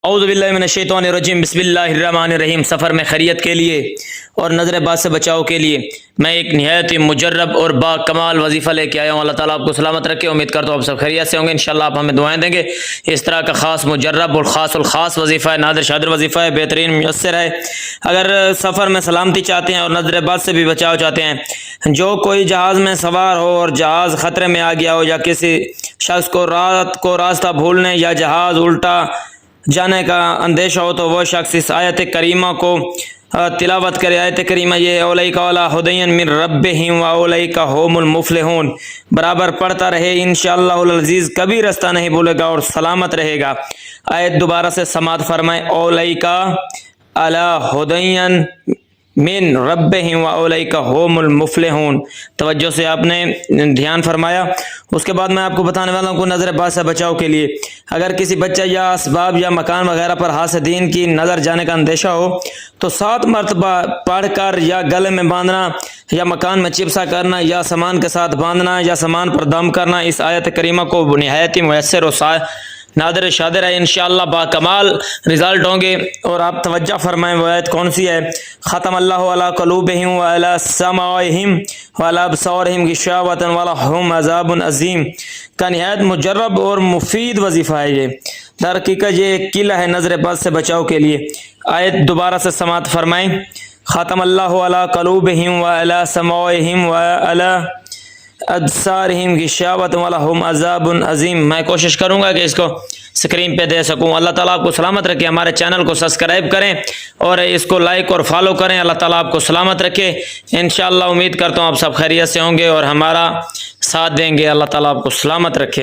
اعوذ باللہ من الشیطان الرجیم، بسم اللہ الرحمن الرحیم۔ سفر میں خیریت کے لیے اور نظر بد سے بچاؤ کے لیے میں ایک نہایت ہی مجرب اور با کمال وظیفہ لے کے آیا ہوں۔ اللہ تعالیٰ آپ کو سلامت رکھے۔ امید کرتا ہوں آپ سب خیریت سے ہوں گے۔ انشاءاللہ آپ ہمیں دعائیں دیں گے۔ اس طرح کا خاص مجرب اور خاص الخاص وظیفہ ہے، نادر شادر وظیفہ ہے، بہترین میسر ہے۔ اگر سفر میں سلامتی چاہتے ہیں اور نظر بد سے بھی بچاؤ چاہتے ہیں، جو کوئی جہاز میں سوار ہو اور جہاز خطرے میں آ گیا ہو، یا کسی شخص کو رات کو راستہ بھولنے یا جہاز الٹا جانے کا اندیشہ ہو، تو وہ شخص اس آیت کریمہ کو تلاوت کرے۔ آیت کریمہ یہ اولئک علی ھدی من ربہم واولئک ھم المفلحون برابر پڑھتا رہے، انشاءاللہ العزیز کبھی رستہ نہیں بھولے گا اور سلامت رہے گا۔ آیت دوبارہ سے سماعت فرمائیں، اولئک علی ھدی من ربہم واولئک ھم المفلحون۔ توجہ سے آپ نے دھیان فرمایا۔ اس کے بعد میں آپ کو بتانے والا ہوں کہ نظر بد سے بچاؤ کے لیے اگر کسی بچہ یا اسباب یا مکان وغیرہ پر حاسدین کی نظر جانے کا اندیشہ ہو تو 7 مرتبہ پڑھ کر یا گلے میں باندھنا یا مکان میں چپسا کرنا یا سامان کے ساتھ باندھنا یا سامان پر دم کرنا اس آیت کریمہ کو نہایت ہی میسر اور نادر شادر ہے۔ انشاءاللہ با کمال رزلٹ ہوں گے۔ اور آپ توجہ فرمائیں، وہ آیت کون سی ہے؟ ختم اللہ علی قلوبہم وعلی سمعہم وعلی ابصارہم غشاوۃ ولہم عذاب عظیم کا نہایت مجرب اور مفید وظیفہ ہے۔ یہ در حقیقت یہ ایک قلعہ ہے نظر بد سے بچاؤ کے لیے۔ آیت دوبارہ سے سماعت فرمائیں، ختم اللہ علی قلوبہم وعلی سمعہم وعلی ابصارہم غشاوۃ ولہم عذاب عظیم۔ میں کوشش کروں گا کہ اس کو اسکرین پہ دے سکوں۔ اللہ تعالیٰ آپ کو سلامت رکھے۔ ہمارے چینل کو سبسکرائب کریں اور اس کو لائک اور فالو کریں۔ اللہ تعالیٰ آپ کو سلامت رکھے۔ انشاءاللہ امید کرتا ہوں آپ سب خیریت سے ہوں گے اور ہمارا ساتھ دیں گے۔ اللہ تعالیٰ آپ کو سلامت رکھے۔